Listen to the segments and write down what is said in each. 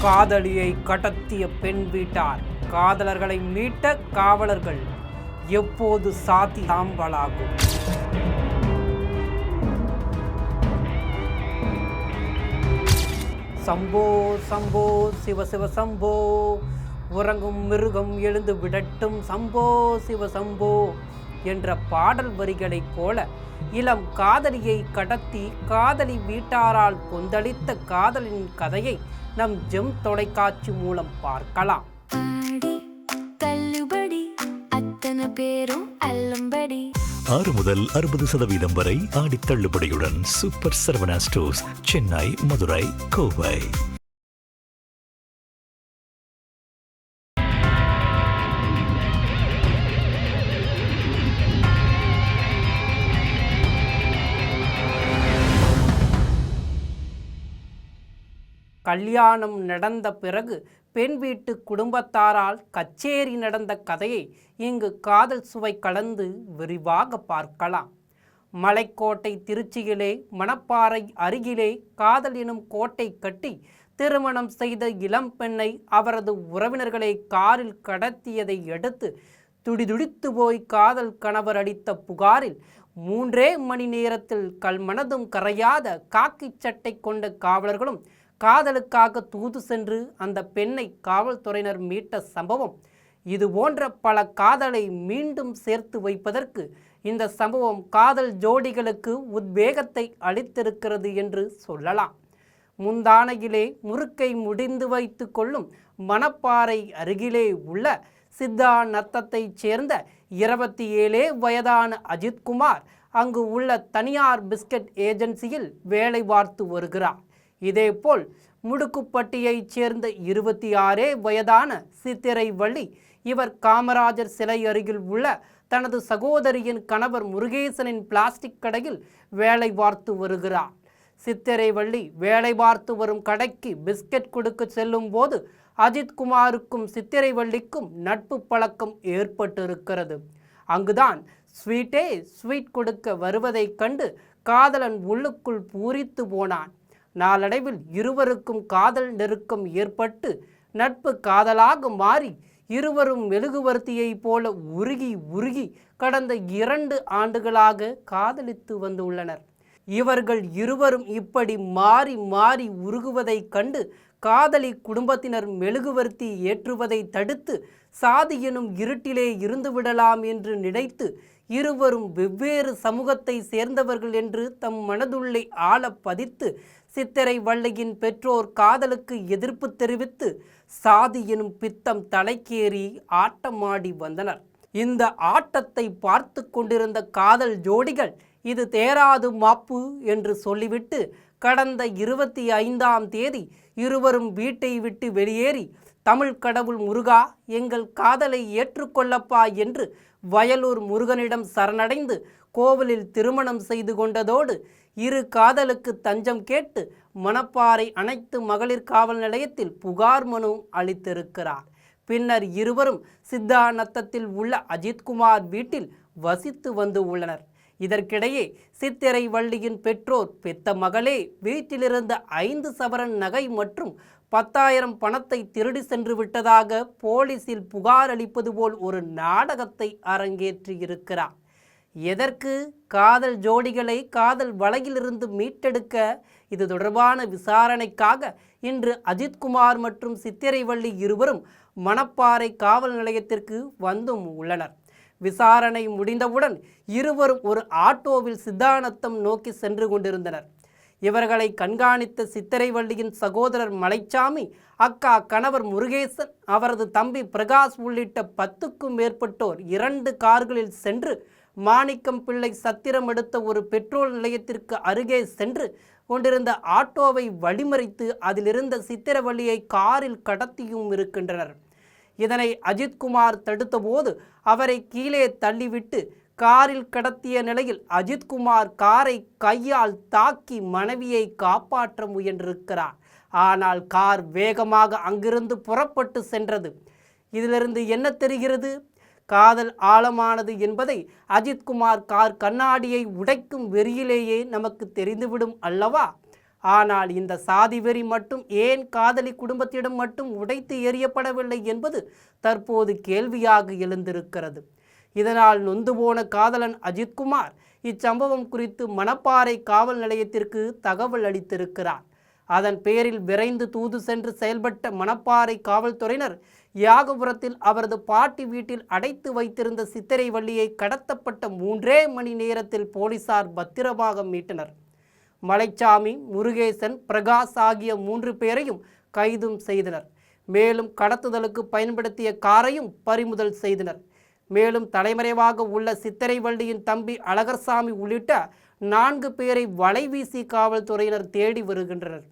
காதலியை கடத்திய பெண் வீட்டார் காதலர்களை மீட்ட காவலர்கள் எப்போது சாதி சாம்பலாகும்? சம்போ சம்போ சிவ சிவ சம்போ, உறங்கும் மிருகம் எழுந்து விடட்டும் சம்போ சிவ சம்போ என்ற பாடல் வரிகளைப் போல இளம் காதலியை கடத்தி காதலி வீட்டாரால் கொந்தளித்த காதலின் கதையை நம் ஜெம் தொலைக்காட்சி மூலம் பார்க்கலாம். 6 முதல் 60% வரை ஆடி தள்ளுபடியுடன் சூப்பர் சரவணா ஸ்டோர்ஸ், சென்னை, மதுரை, கோவை. கல்யாணம் நடந்த பிறகு பெண் வீட்டு குடும்பத்தாரால் கச்சேரி நடந்த கதையை இங்கு காதல் சுவை கலந்து விரிவாக பார்க்கலாம். மலைக்கோட்டை திருச்சியிலே மணப்பாறை அருகிலே காதல் எனும் கோட்டை கட்டி திருமணம் செய்த இளம் பெண்ணை அவரது உறவினர்களை காரில் கடத்தியதை அடுத்து துடிதுடித்து போய் காதல் கணவர் அளித்த புகாரில் 3 மணி நேரத்தில் கல்மனதும் கரையாத காக்கி சட்டை கொண்ட காவலர்களும் காதலுக்காக தூது சென்று அந்த பெண்ணை காவல்துறையினர் மீட்ட சம்பவம் இது போன்ற பல காதலை மீண்டும் சேர்த்து வைப்பதற்கு இந்த சம்பவம் காதல் ஜோடிகளுக்கு உத்வேகத்தை அளித்திருக்கிறது என்று சொல்லலாம். முந்தானையிலே முறுக்கை முடிந்து வைத்து கொள்ளும் மணப்பாறை அருகிலே உள்ள சித்தா நத்தத்தைச் சேர்ந்த 27 வயதான அஜித்குமார் அங்கு உள்ள தனியார் பிஸ்கட் ஏஜென்சியில் வேலை பார்த்து வருகிறார். இதேபோல் முடுக்குப்பட்டியைச் சேர்ந்த 26 வயதான சித்திரைவள்ளி இவர் காமராஜர் சிலை அருகில் உள்ள தனது சகோதரியின் கணவர் முருகேசனின் பிளாஸ்டிக் கடையில் வேலை பார்த்து வருகிறார். சித்திரைவள்ளி வேலை பார்த்து வரும் கடைக்கு பிஸ்கட் கொடுக்க செல்லும் போது அஜித்குமாருக்கும் சித்திரைவள்ளிக்கும் நட்பு பழக்கம் ஏற்பட்டிருக்கிறது. அங்குதான் ஸ்வீட் கொடுக்க வருவதைக் கண்டு காதலன் உள்ளுக்குள் பூரித்து போனான். நாளடைவில் இருவருக்கும் காதல் நெருக்கம் ஏற்பட்டு நட்பு காதலாக மாறி இருவரும் மெழுகுவர்த்தியைப் போல உருகி கடந்த 2 ஆண்டுகளாக காதலித்து வந்துள்ளனர். இவர்கள் இருவரும் இப்படி மாறி உருகுவதைக் கண்டு காதலி குடும்பத்தினர் மெழுகுவர்த்தி ஏற்றுவதை தடுத்து சாதி எனும் இருட்டிலே இருந்துவிடலாம் என்று நினைத்து இருவரும் வெவ்வேறு சமூகத்தை சேர்ந்தவர்கள் என்று தம் மனதுள்ளே ஆழ பதித்து சித்திரைவள்ளியின் பெற்றோர் காதலுக்கு எதிர்ப்பு தெரிவித்து சாதி எனும் பித்தம் தலைக்கேறி ஆட்டமாடி வந்தனர். இந்த ஆட்டத்தை பார்த்து கொண்டிருந்த காதல் ஜோடிகள் இது தேராது மாப்பு என்று சொல்லிவிட்டு கடந்த 25ஆம் தேதி இருவரும் வீட்டை விட்டு வெளியேறி தமிழ் கடவுள் முருகா எங்கள் காதலை ஏற்றுக்கொள்ளப்பா என்று வயலூர் முருகனிடம் சரணடைந்து கோவிலில் திருமணம் செய்து கொண்டதோடு இரு காதலுக்கு தஞ்சம் கேட்டு மணப்பாறை அனைத்து மகளிர் காவல் நிலையத்தில் புகார் மனு அளித்திருக்கிறார். பின்னர் இருவரும் சித்தா நத்தத்தில் உள்ள அஜித்குமார் வீட்டில் வசித்து வந்து உள்ளனர். இதற்கிடையே சித்திரைவள்ளியின் பெற்றோர் பெத்த மகளே வீட்டிலிருந்த 5 சவரன் நகை மற்றும் 10,000 பணத்தை திருடி சென்று விட்டதாக போலீசில் புகார் அளிப்பது போல் ஒரு நாடகத்தை அரங்கேற்றியிருக்கிறார். எதற்கு? காதல் ஜோடிகளை காதல் வலையிலிருந்து மீட்டெடுக்க. இது தொடர்பான விசாரணைக்காக இன்று அஜித்குமார் மற்றும் சித்திரைவள்ளி இருவரும் மணப்பாறை காவல் நிலையத்திற்கு வந்தும் உள்ளனர். விசாரணை முடிந்தவுடன் இருவரும் ஒரு ஆட்டோவில் சித்தானத்தம் நோக்கி சென்று கொண்டிருந்தனர். இவர்களை கண்காணித்த சித்திரைவள்ளியின் சகோதரர் மலைச்சாமி, அக்கா கணவர் முருகேசன், அவரது தம்பி பிரகாஷ் உள்ளிட்ட 10க்கும் மேற்பட்டோர் 2 கார்களில் சென்று மாணிக்கம் பிள்ளை சத்திரம் எடுத்த ஒரு பெட்ரோல் நிலையத்திற்கு அருகே சென்று கொண்டிருந்த ஆட்டோவை வழிமறித்து அதிலிருந்த சித்திரவள்ளியை காரில் கடத்தியும் இருக்கின்றனர். இதனை அஜித்குமார் தடுத்தபோது அவரை கீழே தள்ளிவிட்டு காரில் கடத்திய நிலையில் அஜித்குமார் காரை கையால் தாக்கி மனைவியை காப்பாற்ற முயன்றிருக்கிறார். ஆனால் கார் வேகமாக அங்கிருந்து புறப்பட்டு சென்றது. இதிலிருந்து என்ன தெரிகிறது? காதல் ஆழமானது என்பதை அஜித்குமார் கார் கண்ணாடியை உடைக்கும் வெறியிலேயே நமக்கு தெரிந்துவிடும் அல்லவா? ஆனால் இந்த சாதி வெறி மட்டும் ஏன் காதலி குடும்பத்திடம் மட்டும் உடைத்து எறியப்படவில்லை என்பது தற்போது கேள்வியாக எழுந்திருக்கிறது. இதனால் நொந்து போன காதலன் அஜித்குமார் இச்சம்பவம் குறித்து மணப்பாறை காவல் நிலையத்திற்கு தகவல் அளித்திருக்கிறார். அதன் பேரில் விரைந்து தூது சென்று செயல்பட்ட மணப்பாறை காவல்துறையினர் யாகபுரத்தில் அவரது பாட்டி வீட்டில் அடைத்து வைத்திருந்த சித்திரைவள்ளியை கடத்தப்பட்ட 3 மணி நேரத்தில் போலீசார் பத்திரமாக மீட்டனர். மலைச்சாமி, முருகேசன், பிரகாஷ் ஆகிய 3 பேரையும் கைதும் செய்தனர். மேலும் கடத்துதலுக்கு பயன்படுத்திய காரையும் பறிமுதல் செய்தனர். மேலும் தலைமறைவாக உள்ள சித்திரைவள்ளியின் தம்பி அழகர்சாமி உள்ளிட்ட 4 பேரை வலைவீசி காவல்துறையினர் தேடி வருகின்றனர்.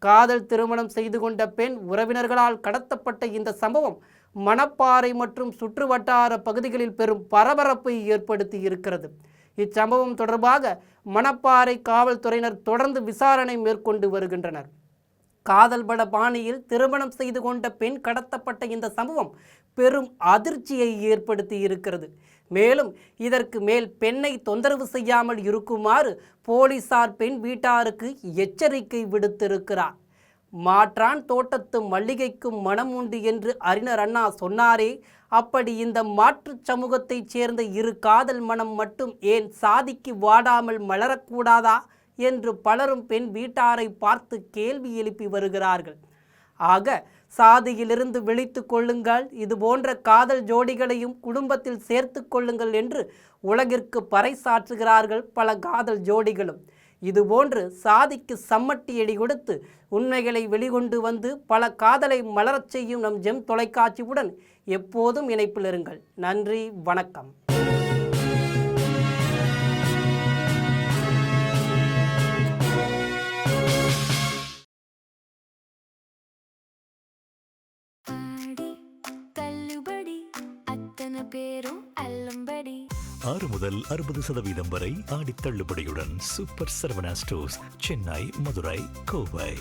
காதல் திருமணம் செய்து கொண்ட பெண் உறவினர்களால் கடத்தப்பட்ட இந்த சம்பவம் மணப்பாறை மற்றும் சுற்றுவட்டார பகுதிகளில் பெரும் பரபரப்பை ஏற்படுத்தி இருக்கிறது. இச்சம்பவம் தொடர்பாக மணப்பாறை காவல்துறையினர் தொடர்ந்து விசாரணை மேற்கொண்டு வருகின்றனர். காதல் பட பாணியில் திருமணம் செய்து கொண்ட பெண் கடத்தப்பட்ட இந்த சம்பவம் பெரும் அதிர்ச்சியை ஏற்படுத்தி இருக்கிறது. மேலும் இதற்கு மேல் பெண்ணை தொந்தரவு செய்யாமல் இருக்குமாறு போலீசார் பெண் வீட்டாருக்கு எச்சரிக்கை விடுத்திருக்கிறார். மாற்றான் தோட்டத்து மல்லிகைக்கும் மனம் உண்டு என்று அறிஞர் அண்ணா சொன்னாரே, அப்படி இந்த மாற்றுச் சமூகத்தைச் சேர்ந்த இரு காதல் மனம் மட்டும் ஏன் சாதிக்கு வாடாமல் மலரக்கூடாதா என்று பலரும் பெண் வீட்டாரை பார்த்து கேள்வி எழுப்பி வருகிறார்கள். ஆக சாதியிலிருந்து விழித்து கொள்ளுங்கள், இது போன்ற காதல் ஜோடிகளையும் குடும்பத்தில் சேர்த்து கொள்ளுங்கள் என்று உலகிற்கு பறைசாற்றுகிறார்கள் பல காதல் ஜோடிகளும். இதுபோன்று சாதிக்கு சம்மட்டி எடி கொடுத்து உண்மைகளை வெளிக்கொண்டு வந்து பல காதலை மலரச் செய்யும் நம் ஜெம் தொலைக்காட்சியுடன் எப்போதும் இணைப்பில் இருங்கள். நன்றி, வணக்கம். பேரும் அல்லம்படி 6 முதல் 60% வரை ஆடி தள்ளுபடியுடன் சூப்பர் சரவணா ஸ்டோர்ஸ், சென்னை, மதுரை, கோவை.